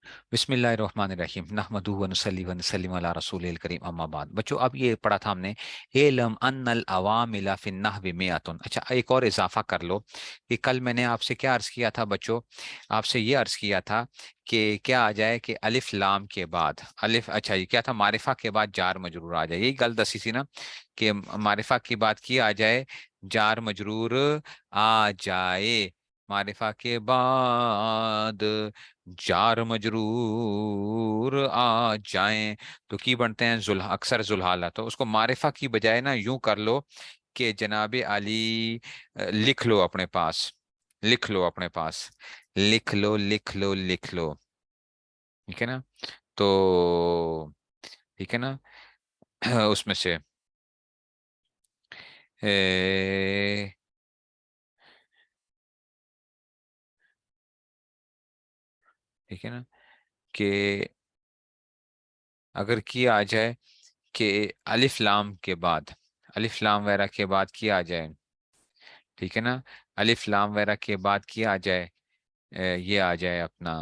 بسم اللہ الرحمن الرحیم نحمدہ ونصلی ونسلم علی رسول الکریم اما بعد بچوں اب یہ پڑھا تھا ہم نے علم ان العوامل فی النحو مئۃ۔ اچھا ایک اور اضافہ کر لو کہ کل میں نے آپ سے کیا عرض کیا تھا بچوں، آپ سے یہ عرض کیا تھا کہ کیا آ جائے کہ الف لام کے بعد الف، اچھا یہ کیا تھا، معرفہ کے بعد جار مجرور آ جائے، یہی گل دسی سی نا کہ معرفہ کی بات کی آ جائے جار مجرور آ جائے، معرفہ کے بعد جار مجرور آ جائیں تو کی بنتے ہیں اکثر ذوالحالہ، تو اس کو معرفہ کی بجائے نا یوں کر لو کہ جناب علی لکھ لو اپنے پاس، لکھ لو اپنے پاس، لکھ لو لکھ لو لکھ لو، ٹھیک ہے نا؟ تو ٹھیک ہے نا؟ اس میں سے اے، ٹھیک ہے نا کہ اگر کیا آ جائے کہ الف لام کے بعد، الف لام وغیرہ کے بعد کیا آ جائے، ٹھیک ہے نا، الف لام وغیرہ کے بعد کیا آ جائے، یہ آ جائے اپنا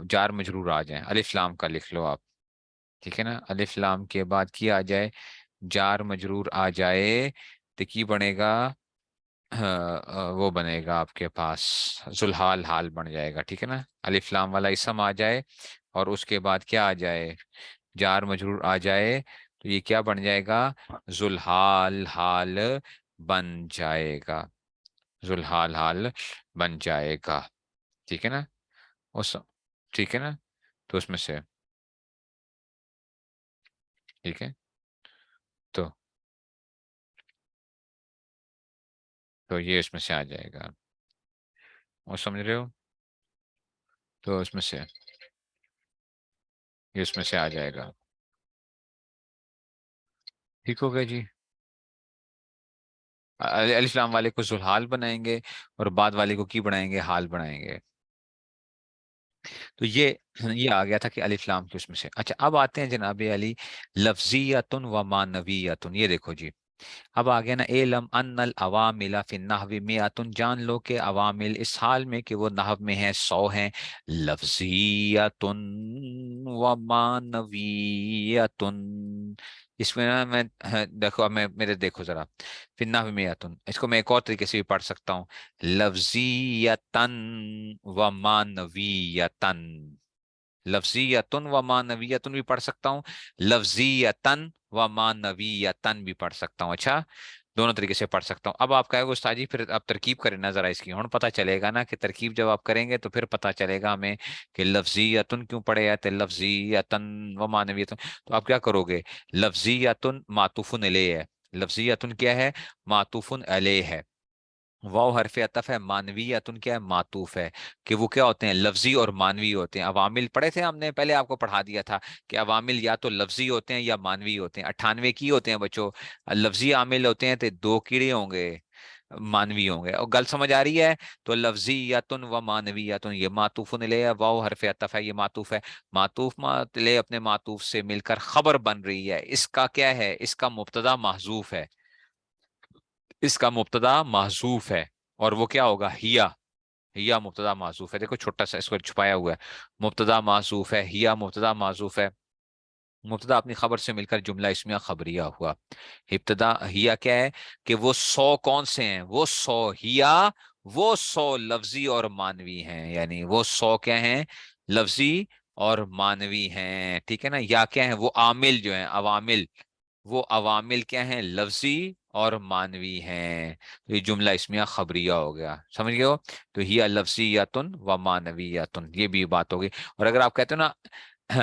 جار مجرور آ جائے، الف لام کا لکھ لو آپ، ٹھیک ہے نا، الف لام کے بعد کیا آ جائے جار مجرور آ جائے تو کی بنے گا، وہ بنے گا آپ کے پاس ذوالحال حال بن جائے گا، ٹھیک ہے نا، الف لام والا اسم آ جائے اور اس کے بعد کیا آ جائے جار مجرور آ جائے تو یہ کیا بن جائے گا، ذوالحال حال بن جائے گا، ذوالحال حال بن جائے گا، ٹھیک ہے نا؟ اس ٹھیک ہے نا؟ تو اس میں سے ٹھیک ہے، تو تو یہ اس میں سے آ جائے گا، وہ سمجھ رہے ہو؟ تو اس میں سے یہ اس میں سے آ جائے گا، ٹھیک ہو گیا جی؟ الف لام والے کو ذوالحال بنائیں گے اور بعد والے کو کی بنائیں گے، حال بنائیں گے، تو یہ آ گیا تھا کہ الف لام کی اس میں سے۔ اچھا اب آتے ہیں جناب علی لفظیتن و معنویتن، یہ دیکھو جی اب آ گیا نا علم ان العوامل فی النحو مئۃ، جان لو کہ عوامل اس حال میں کہ وہ نحو میں ہیں 100 ہیں، لفظیتن و معنویتن، اس میں نا میں دیکھو اب میں میرے دیکھو ذرا فی النحو مئۃ، اس کو میں ایک اور طریقے سے بھی پڑھ سکتا ہوں، لفظیتن و معنویتن، لفظیتن و معنویتن بھی پڑھ سکتا ہوں، لفظیتن و معنویتن بھی پڑھ سکتا ہوں، اچھا دونوں طریقے سے پڑھ سکتا ہوں۔ اب آپ کہے گا استاد جی پھر اب ترکیب کریں نا ذرا اس کی، ہوں پتہ چلے گا نا کہ ترکیب جب آپ کریں گے تو پھر پتہ چلے گا ہمیں کہ لفظیتن کیوں پڑھے جاتے ہیں، لفظیتن و معنویتن، تو آپ کیا کرو گے، لفظیتن معطوف علیہ ہے، لفظیتن کیا ہے، معطوف علیہ ہے، واو حرف عطف ہے، مانویتن کیا ہے، معطوف ہے، کہ وہ کیا ہوتے ہیں، لفظی اور مانوی ہوتے ہیں، عوامل پڑھے تھے ہم نے پہلے، آپ کو پڑھا دیا تھا کہ عوامل یا تو لفظی ہوتے ہیں یا مانوی ہوتے ہیں، 98 کی ہوتے ہیں بچوں، لفظی عامل ہوتے ہیں تو 2 کیڑے ہوں گے، مانوی ہوں گے، اور گل سمجھ آ رہی ہے؟ تو لفظی یاتن و مانوی یاتن، یہ معطوف علیہ، واو حرف عطف ہے، یہ معطوف ہے، معطوف لے اپنے معطوف سے مل کر خبر بن رہی ہے، اس کا کیا ہے، اس کا مبتدا محذوف ہے، اس کا مبتدا محذوف ہے، اور وہ کیا ہوگا، ہیا مبتدا محذوف ہے، دیکھو چھوٹا سا اس کو چھپایا ہوا ہے، مبتدا محذوف ہے، ہیا مبتدا محذوف ہے، مبتدا اپنی خبر سے مل کر جملہ اسمیہ خبریہ ہوا، ابتدا ہیا کیا ہے کہ وہ 100 کون سے ہیں، وہ 100 ہیا، وہ 100 لفظی اور مانوی ہیں، یعنی وہ 100 کیا ہیں، لفظی اور مانوی ہیں، ٹھیک ہے نا، یا کیا ہیں، وہ عامل جو ہیں، عوامل، وہ عوامل کیا ہیں، لفظی اور مانوی ہیں، تو یہ جملہ اسمیہ خبریہ ہو گیا، سمجھ گئے ہو؟ تو ہی لفظیتن و معنویتن، یہ بھی بات ہوگی، اور اگر آپ کہتے ہو نا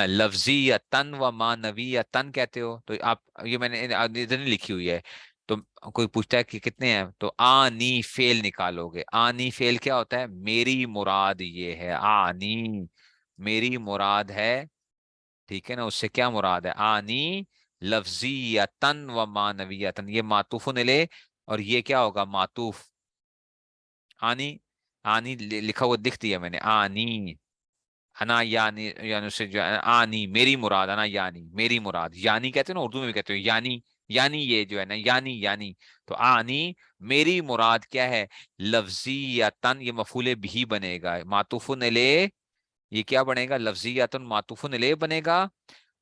لفظیتن و معنویتن کہتے ہو تو آپ، یہ میں نے ادھر نہیں لکھی ہوئی ہے، تو کوئی پوچھتا ہے کہ کتنے ہیں تو آنی فیل نکالو گے، آنی فیل کیا ہوتا ہے، میری مراد یہ ہے، آنی میری مراد ہے، ٹھیک ہے نا، اس سے کیا مراد ہے، آنی لفظیتن و معنویتن، یہ معطوف علیہ، اور یہ کیا ہوگا، معطوف، آنی، آنی لکھا ہوا دکھتی ہے میں نے، آنی، انا یعنی، یعنی اس سے جو ہے آنی میری مراد، انا یعنی میری مراد، یعنی کہتے ہیں نا اردو میں بھی کہتے ہیں یعنی، یعنی یہ جو ہے نا، یعنی تو آنی میری مراد کیا ہے، لفظیتن، یہ مفعول بھی بنے گا، معطوف علیہ، یہ کیا بنے گا؟ لفظیتن معطوف الیہ بنے گا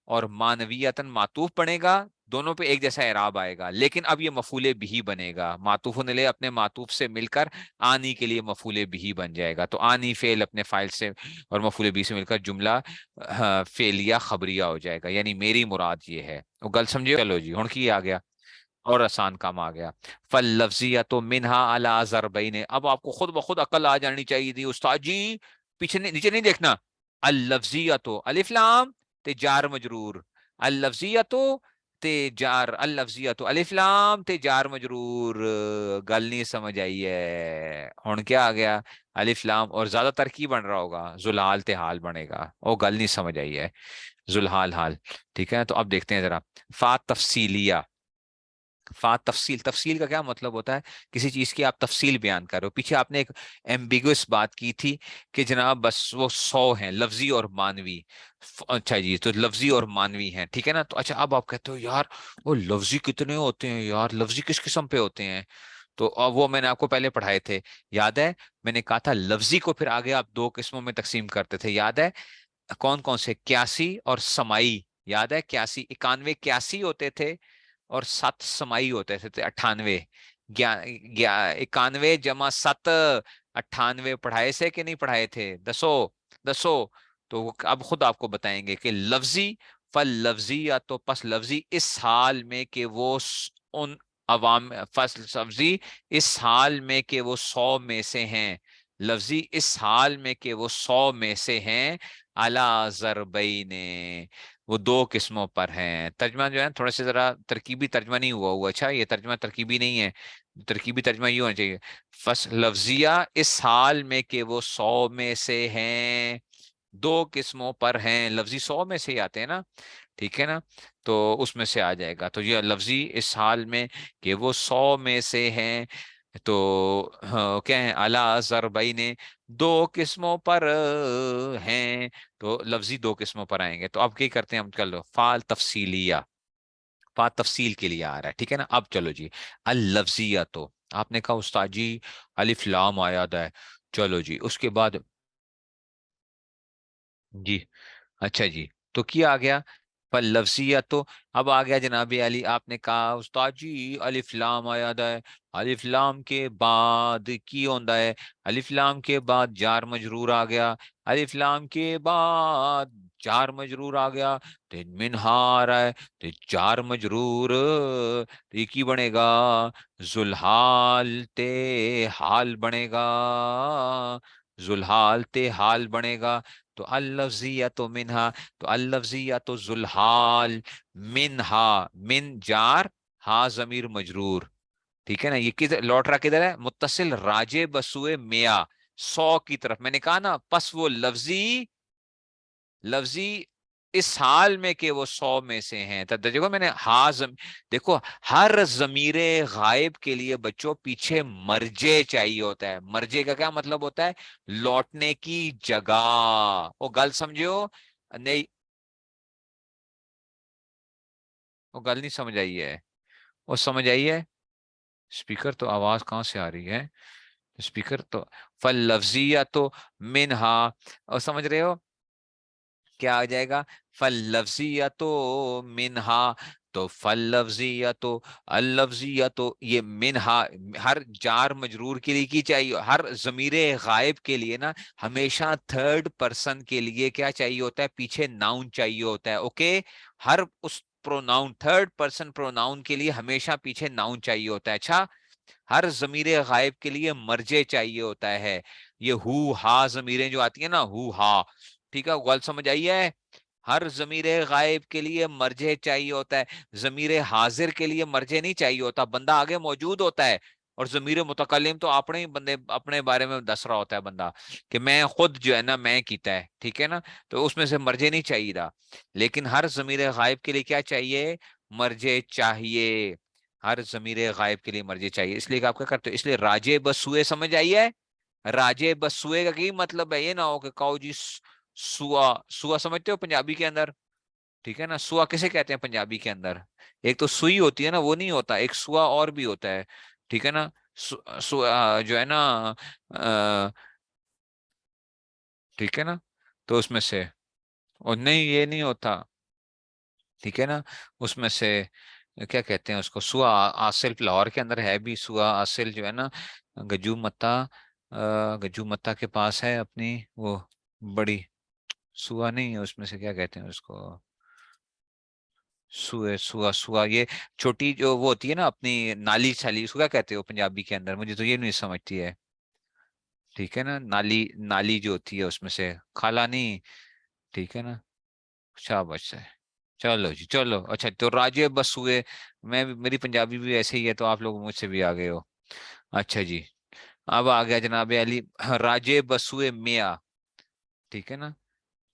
اور مانویتن معطوف بنے گا، دونوں پہ ایک جیسا اعراب آئے گا، لیکن اب یہ مفعول بھی بنے گا، معطوف الیہ اپنے معطوف سے مل کر آنی کے لیے مفعول بھی بن جائے گا، تو آنی فعل اپنے فاعل سے اور مفعول بھی سے مل کر جملہ فعلیہ خبریہ ہو جائے گا، یعنی میری مراد یہ ہے، وہ گل سمجھے؟ چلو جی ہن کی آ گیا اور آسان کام آ گیا، فاللفظیۃ منہا علی ضربین، اب آپ کو خود بخود عقل آ جانی چاہیے تھی استاد جی، پیچھے نیچے نہیں دیکھنا، اللفظیۃ الف لام تے جار مجرور، اللفظیۃ تے جار، اللفظیۃ الف لام تے جار مجرور، گل نہیں سمجھ آئی ہے؟ ہن کیا آ گیا؟ الف لام اور زیادہ تر کی بن رہا ہوگا؟ ذوالحال تے حال بنے گا، وہ گل نہیں سمجھ آئی ہے، ذوالحال حال، ٹھیک ہے؟ تو اب دیکھتے ہیں ذرا، فا تفصیلیہ، فا تفصیل، تفصیل کا کیا مطلب ہوتا ہے؟ کسی چیز کی آپ تفصیل بیان کر رہے ہو، پیچھے آپ نے ایک ایمبیگوس بات کی تھی کہ جناب بس وہ 100 ہیں لفظی اور مانوی، اچھا جی تو لفظی اور مانوی ہیں، ٹھیک ہے نا؟ تو اچھا اب آپ کہتے ہو یار وہ لفظی کتنے ہوتے ہیں یار، لفظی کس قسم پہ ہوتے ہیں؟ تو وہ میں نے آپ کو پہلے پڑھائے تھے، یاد ہے؟ میں نے کہا تھا لفظی کو پھر آگے آپ دو قسموں میں تقسیم کرتے تھے، یاد ہے؟ کون کون سے؟ قیاسی اور سمائی، یاد ہے؟ قیاسی 91 قیاسی ہوتے تھے اور 7 سمائی ہوتے تھے 98، 91 جمع 7 98 پڑھائے سے کہ نہیں پڑھائے تھے؟ دسو دسو، تو اب خود آپ کو بتائیں گے کہ لفظی، فل لفظی یا تو پس لفظی اس حال میں کہ وہ ان عوام، فصل سبزی اس حال میں کہ وہ 100 میں سے ہیں، لفظی اس حال میں کہ وہ 100 میں سے ہیں، الا ضربین، وہ دو قسموں پر ہیں۔ ترجمہ جو ہے تھوڑا سا ذرا ترکیبی ترجمہ نہیں ہوا، اچھا یہ ترجمہ ترکیبی نہیں ہے، ترکیبی ترجمہ یہ ہونا چاہیے، لفظیہ اس حال میں کہ وہ 100 میں سے ہیں، دو قسموں پر ہیں، لفظی 100 میں سے ہی آتے ہیں نا، ٹھیک ہے نا؟ تو اس میں سے آ جائے گا، تو یہ لفظی اس حال میں کہ وہ 100 میں سے ہیں، تو کیا ہیں؟ اعلی ضربین، دو قسموں پر ہیں، تو لفظی دو قسموں پر آئیں گے، تو اب کیا کرتے ہیں ہم؟ چلو فال تفصیلیہ، فا تفصیل کے لیے آ رہا ہے، ٹھیک ہے نا؟ اب چلو جی اللفظیہ، تو آپ نے کہا استاد جی الف لام آیا ہے، چلو جی اس کے بعد جی، اچھا جی تو کیا آ گیا؟ پر لفظیہ، تو اب آ گیا جناب علی، آپ نے کہا استاد جی الف لام آیا ہے، الف لام کے بعد کی ہوندا ہے؟ الف لام کے بعد جار مجرور آ گیا، الف لام کے بعد جار مجرور آ گیا، تو منہا آ رہا ہے، تو جار مجرور تو یہ کی بنے گا؟ ذوالحال تے حال بنے گا، ذوالحال تے حال بنے گا، تو اللفظیت منہا، تو اللفظیت ذوالحال منہا، من جار ہا ضمیر مجرور، ٹھیک ہے نا؟ یہ کدھر لوٹ رہا؟ کدھر ہے؟ متصل راجے بسوئے میا، 100 کی طرف، میں نے کہا نا پس وہ لفظی، لفظی اس حال میں کہ وہ 100 میں سے ہیں، تو دیکھو میں نے دیکھو ہر ضمیر غائب کے لیے بچوں پیچھے مرجے چاہیے ہوتا ہے، مرجے کا کیا مطلب ہوتا ہے؟ لوٹنے کی جگہ، وہ گل سمجھو؟ نہیں وہ گل نہیں سمجھ آئی ہے، وہ سمجھ آئی ہے؟ اسپیکر تو آواز کہاں سے آ رہی ہے؟ اسپیکر تو فل لفظیہ تو منہا، اور سمجھ رہے ہو کیا آ جائے گا؟ فاللفظیۃ منہا، تو فاللفظیۃ، اللفظیۃ، یہ منہا ہر جار مجرور کے لیے کی چاہیے، ہر ضمیر غائب کے لیے نا ہمیشہ تھرڈ پرسن کے لیے کیا چاہیے ہوتا ہے؟ پیچھے ناؤن چاہیے ہوتا ہے، اوکے؟ ہر اس پروناؤن، تھرڈ پرسن پروناؤن کے لیے ہمیشہ پیچھے ناؤن چاہیے ہوتا ہے، اچھا؟ ہر ضمیر غائب کے لیے مرجے چاہیے ہوتا ہے، یہ ہو ہا ضمیریں جو آتی ہیں نا، ہو ہا، ٹھیک ہے؟ غلط سمجھ آئی ہے؟ ہر ضمیر غائب کے لیے مرجع چاہیے ہوتا ہے، ضمیر حاضر کے لیے مرجع نہیں چاہیے ہوتا، بندہ آگے موجود ہوتا ہے، اور ضمیر متکلم تو اپنے ہی بندے اپنے بارے میں دس رہا ہوتا ہے بندہ کہ میں خود جو ہے نا میں کیتا ہے، ٹھیک ہے نا؟ تو اس میں سے مرجع نہیں چاہیے تھا، لیکن ہر ضمیر غائب کے لیے کیا چاہیے؟ مرجع چاہیے، ہر ضمیر غائب کے لیے مرجع چاہیے، اس لیے کہ آپ کیا کرتے ہو؟ اس لیے راجے بسوئے سمجھ آئیے؟ راجے بسوئے کا کی مطلب ہے؟ یہ نہ ہو کہ کہو جی سوا، سوا سمجھتے ہو پنجابی کے اندر؟ ٹھیک ہے نا؟ سوا کسے کہتے ہیں پنجابی کے اندر؟ ایک تو سوئی ہوتی ہے نا، وہ نہیں ہوتا، ایک سوا اور بھی ہوتا ہے، ٹھیک ہے نا؟ جو ہے نا ٹھیک ہے نا؟ تو اس میں سے، اور نہیں یہ نہیں ہوتا، ٹھیک ہے نا، اس میں سے کیا کہتے ہیں اس کو، سوا آصل لاہور کے اندر ہے بھی سوا آصل جو ہے نا، گجو متا، گجو متا کے پاس ہے اپنی وہ بڑی، سوا نہیں ہے اس میں سے، کیا کہتے ہیں اس کو، سوا یہ چھوٹی جو وہ ہوتی ہے نا اپنی نالی چھالی، اس کو کیا کہتے ہو پنجابی کے اندر، مجھے تو یہ نہیں سمجھتی ہے، ٹھیک ہے نا، نالی، نالی جو ہوتی ہے اس میں سے، کھالا نہیں، ٹھیک ہے نا، شاباش ہے، چلو جی چلو، اچھا تو راجے بس ہوئے، میری پنجابی بھی ایسے ہی ہے تو آپ لوگ مجھ سے بھی آ گئے ہو، اچھا جی، اب آ گیا جناب علی، راجے بسوئے میاں، ٹھیک ہے نا،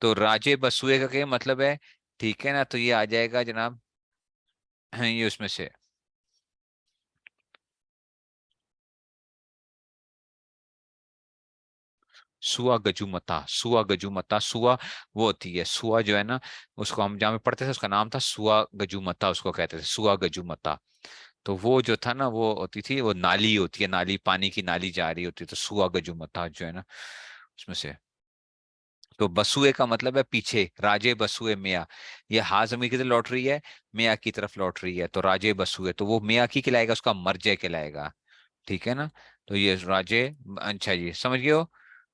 تو راجے بسوئے کا کیا مطلب ہے، ٹھیک ہے نا، تو یہ آ جائے گا جناب، یہ اس میں سے سوا گجو متا، سوا گجو متا، سوا وہ ہوتی ہے، سوا جو ہے نا اس کو ہم جہاں میں پڑھتے تھے اس کا نام تھا سوا گجو متا، اس کو کہتے تھے سوا گجو متا، تو وہ جو تھا نا وہ ہوتی تھی، وہ نالی ہوتی ہے، نالی پانی کی نالی جا رہی ہوتی ہے، تو سوا گجو متا جو ہے نا اس میں سے، تو بسوئے کا مطلب ہے پیچھے، راجے بسوئے میاں، یہ ہا زمین کی طرف لوٹ رہی ہے، میاں کی طرف لوٹ رہی ہے، تو راجے بسوئے، تو وہ میاں کی کہلائے گا، اس کا مرجع کہلائے گا، ٹھیک ہے نا، تو یہ راجے، اچھا جی سمجھ گئے ہو،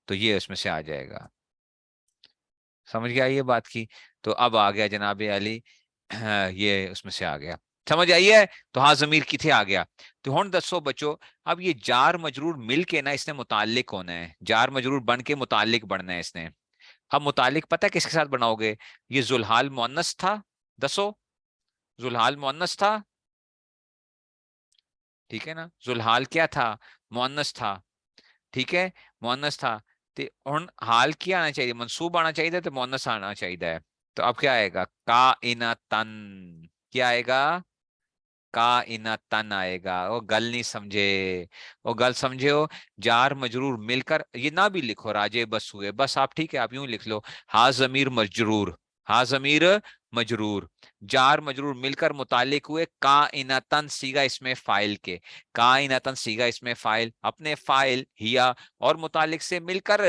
تو یہ اس میں سے آ جائے گا، سمجھ گیا یہ بات کی، تو اب آ گیا جناب علی، یہ اس میں سے آ گیا، سمجھ آئیے، تو ہاں ضمیر کتنے آ گیا، تو ہوں دسو بچو، اب یہ جار مجرور مل کے نا اس نے متعلق ہونا ہے، جار مجرور بن کے متعلق بننا ہے اس نے، اب متعلق پتہ ہے کس کے ساتھ بناؤ گے، یہ ذوالحال مؤنث تھا، دسو، ذوالحال مؤنث تھا، ٹھیک ہے نا، ذوالحال کیا تھا، مؤنث تھا، ٹھیک ہے، مؤنث تھا، تو ہن حال کیا آنا چاہیے، منصوب آنا چاہیے تو مؤنث آنا چاہیے، تو اب کیا آئے گا، کائناتن، کیا آئے گا، کائناتن آئے گا، وہ گل نہیں سمجھے، وہ گل سمجھے ہو، جار مجرور مل کر، یہ نہ بھی لکھو راجے بس ہوئے، بس آپ ٹھیک ہے آپ یوں لکھ لو، ہا ضمیر مجرور، ہا ضمیر مجرور، جار مجرور مل کر متعلق ہوئے کائناتن صیغہ اس میں فائل کے، کائناتن صیغہ اس میں فائل، اپنے فائل ہیا اور متعلق سے مل کر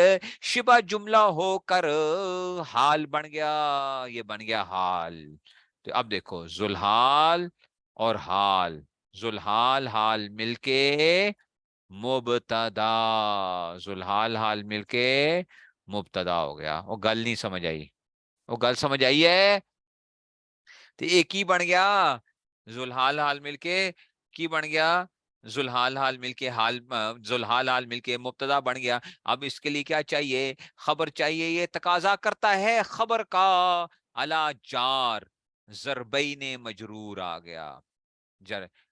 شبہ جملہ ہو کر حال بن گیا، یہ بن گیا حال، تو اب دیکھو ذوالحال اور حال، ذوالحال حال مل کے مبتدا، ذوالحال حال مل کے مبتدا ہو گیا، وہ گل نہیں سمجھ آئی، وہ گل سمجھ آئی ہے، تو ایک ہی بن گیا، ذوالحال حال مل کے کی بن گیا، ذوالحال حال مل کے حال، ذوالحال حال مل کے مبتدا بن گیا، اب اس کے لیے کیا چاہیے، خبر چاہیے، یہ تقاضا کرتا ہے خبر کا، الا جار ضربین مجرور آ گیا،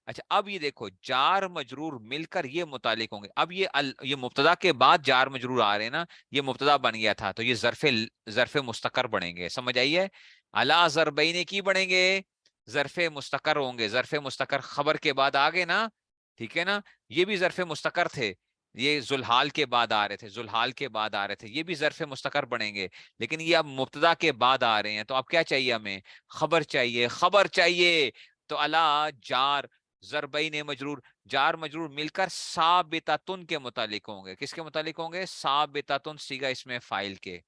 اچھا اب یہ دیکھو جار مجرور مل کر یہ متعلق ہوں گے، اب یہ مبتدا کے بعد جار مجرور آ رہے ہیں نا، یہ مبتدا بن گیا تھا، تو یہ ظرف مستقر بنیں گے، سمجھ آئیے، الا ضربین کی بنیں گے، ظرف مستقر ہوں گے، ظرف مستقر خبر کے بعد آگے نا، ٹھیک ہے نا، یہ بھی ظرف مستقر تھے، یہ ذوالحال کے بعد آ رہے تھے، ذوالحال کے بعد آ رہے تھے، یہ بھی ظرف مستقر بنیں گے، لیکن یہ اب مبتدا کے بعد آ رہے ہیں، تو اب کیا چاہیے ہمیں، خبر چاہیے، خبر چاہیے، تو الا جار ضربین مجرور، جار مجرور مل کر ثابتۃن کے متعلق ہوں گے، کس کے متعلق ہوں گے، ثابتۃن صیغہ اس میں فائل کے،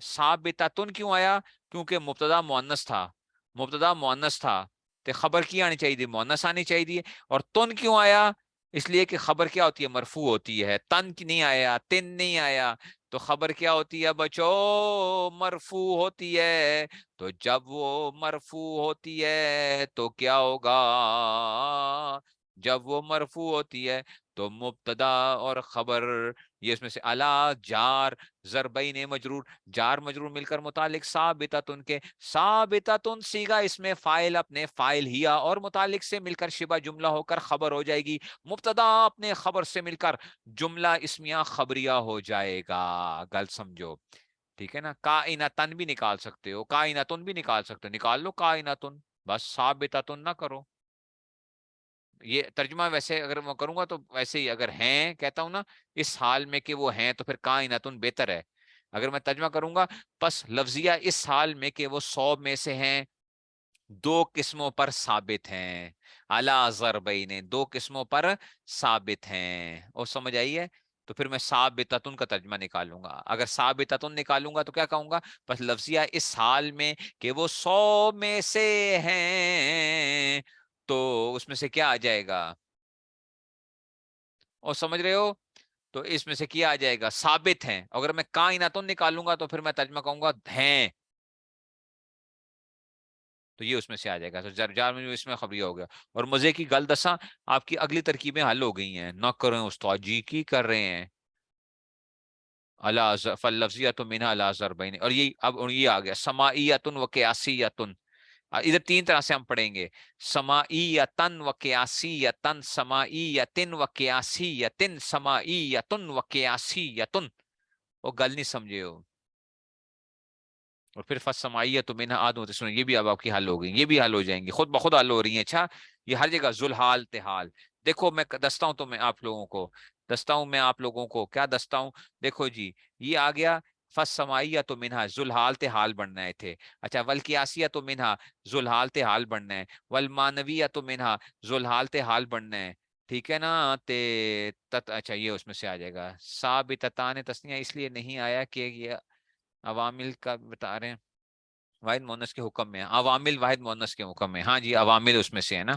ثابتۃن کیوں آیا، کیونکہ مبتدا مؤنث تھا، مبتدا مؤنث تھا، تو خبر کی آنی چاہیے، مؤنث آنی چاہیے، اور تن کیوں آیا، اس لیے کہ خبر کیا ہوتی ہے، مرفوع ہوتی ہے، تن کی نہیں آیا، تن نہیں آیا، تو خبر کیا ہوتی ہے بچو، مرفوع ہوتی ہے، تو جب وہ مرفوع ہوتی ہے تو کیا ہوگا، جب وہ مرفوع ہوتی ہے تو مبتدا اور خبر، یہ اس میں سے الا جار ضربین مجرور، جار مجرور مل کر متعلق ثابتۃن کے، ثابتۃن صیغہ اس میں فائل اپنے فائل ہیا اور متعلق سے مل کر شبہ جملہ ہو کر خبر ہو جائے گی، مبتدا اپنے خبر سے مل کر جملہ اسمیہ خبریہ ہو جائے گا، گل سمجھو، ٹھیک ہے نا، کائناتن بھی نکال سکتے ہو، کائناتن بھی نکال سکتے ہو، نکال لو کائناتن، بس ثابتۃن نہ کرو، یہ ترجمہ ویسے اگر میں کروں گا تو ویسے ہی، اگر ہیں کہتا ہوں نا اس حال میں کہ وہ ہیں، تو پھر کائناتن بہتر ہے، اگر میں ترجمہ کروں گا پس لفظیہ اس حال میں کہ وہ 100 میں سے ہیں، دو قسموں پر ثابت ہیں، اعلی ضربین، دو قسموں پر ثابت ہیں، اور سمجھ آئی ہے، تو پھر میں ثابتتن کا ترجمہ نکالوں گا. اگر ثابتتن نکالوں گا تو کیا کہوں گا؟ بس لفظیہ اس حال میں کہ وہ 100 میں سے ہیں، تو اس میں سے کیا آ جائے گا؟ اور سمجھ رہے ہو؟ تو اس میں سے کیا آ جائے گا؟ ثابت ہیں. اگر میں کائناتن نکالوں گا تو پھر میں ترجمہ کہوں گا ہیں، تو یہ اس میں سے آ جائے گا. تو جار میں اس میں خبریہ ہو گیا. اور مزے کی گل دساں، آپ کی اگلی ترکیبیں حل ہو گئی ہیں. نہ کریں استاد جی کی کر رہے ہیں. فاللفظیۃ منہا علی ضربین، اور یہ اب یہ آ گیا سماعیۃ و قیاسیۃ. ادھر تین طرح سے ہم پڑھیں گے، سماعیۃ و قیاسیۃ، سماعیۃ و قیاسیۃ، سماعیۃ و قیاسیۃ. وہ گل نہیں سمجھے ہو. اور پھر فالسماعیۃ منہا آدم سنیں، یہ بھی اب آپ کی حل ہو گئی، یہ بھی حل ہو جائیں گی، خود بخود حل ہو رہی ہیں. اچھا، یہ ہر جگہ ذوالحال تحال. دیکھو میں دستا ہوں، تو میں آپ لوگوں کو دستا ہوں، میں آپ لوگوں کو کیا دستا ہوں. دیکھو جی، یہ آ گیا فالسماعیۃ منہا ذوالحال تحال بننا ہے تھے. اچھا، والقیاسیۃ منہا ذوالحال تحال بننا ہے. والمانویۃ منہا ذوالحال تحال بننا ہے. ٹھیک ہے نا؟ اچھا، یہ اس میں سے آ جائے گا. ثابتتان تسنیہ اس لیے نہیں آیا کہ یہ عوامل کا بتا رہے ہیں، واحد مونس کے حکم میں ہے. عوامل واحد مونس کے حکم میں، ہاں جی، عوامل اس میں سے ہے نا.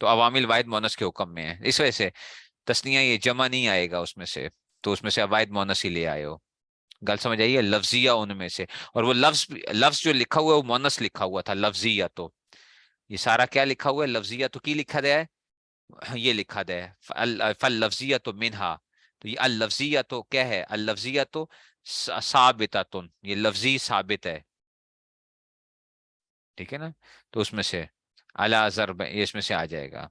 تو عوامل واحد مونس کے حکم میں ہے، اس وجہ سے تسنیہ یہ جمع نہیں آئے گا اس میں سے. تو اس میں سے واحد مونس ہی لے آئے ہو. گل سمجھ آئیے؟ لفظیہ ان میں سے. اور وہ لفظ جو لکھا ہوا ہے وہ مونس لکھا ہوا تھا، لفظیہ. تو یہ سارا کیا لکھا ہوا ہے؟ لفظیہ. تو کی لکھا گیا ہے؟ یہ لکھا گیا ہے فاللفظیہ تو منہا. تو یہ اللفظیہ تو کیا ہے؟ اللفظیہ تو ثابتۃ، یہ لفظی ثابت ہے. ٹھیک ہے نا؟ تو اس میں سے اعلی ضرب یہ اس میں سے آ جائے گا.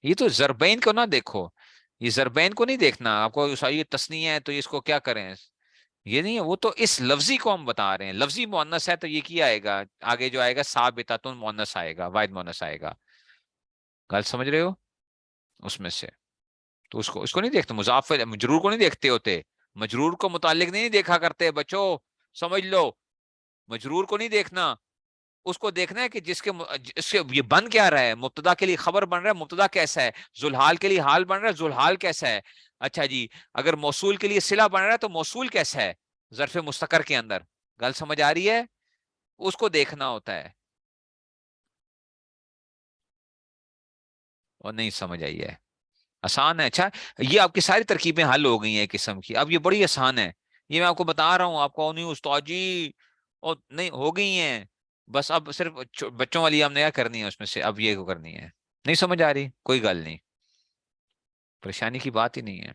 یہ تو ضربین کو نہ دیکھو، یہ ضربین کو نہیں دیکھنا آپ کو. یہ تسنیہ ہے تو اس کو کیا کریں؟ یہ نہیں ہے، وہ تو اس لفظی کو ہم بتا رہے ہیں. لفظی مؤنث ہے تو یہ کیا آئے گا؟ آگے جو آئے گا ثابتۃ مؤنث آئے گا، واحد مؤنث آئے گا. گل سمجھ رہے ہو؟ اس میں سے تو اس کو نہیں دیکھتے، مضاف مجرور کو نہیں دیکھتے ہوتے. مجرور کو متعلق نہیں دیکھا کرتے بچوں، سمجھ لو. مجرور کو نہیں دیکھنا، اس کو دیکھنا ہے کہ جس سے یہ بن کیا رہا ہے. مبتدا کے لیے خبر بن رہا ہے، مبتدا کیسا ہے. ذوالحال کے لیے حال بن رہا ہے، ذوالحال کیسا ہے. اچھا جی، اگر موصول کے لیے صلہ بن رہا ہے تو موصول کیسا ہے ظرف مستقر کے اندر. گل سمجھ آ رہی ہے؟ اس کو دیکھنا ہوتا ہے. اور نہیں سمجھ آئی ہے؟ آسان ہے. اچھا، یہ آپ کی ساری ترکیبیں حل ہو گئی ہیں ایک قسم کی. اب یہ بڑی آسان ہے، یہ میں آپ کو بتا رہا ہوں. آپ کو نہیں استاد جی اور نہیں ہو گئی ہیں. بس اب صرف بچوں والی ہم نے کیا کرنی ہے اس میں سے، اب یہ کرنی ہے. نہیں سمجھ آ رہی؟ کوئی گل نہیں، پریشانی کی بات ہی نہیں ہے.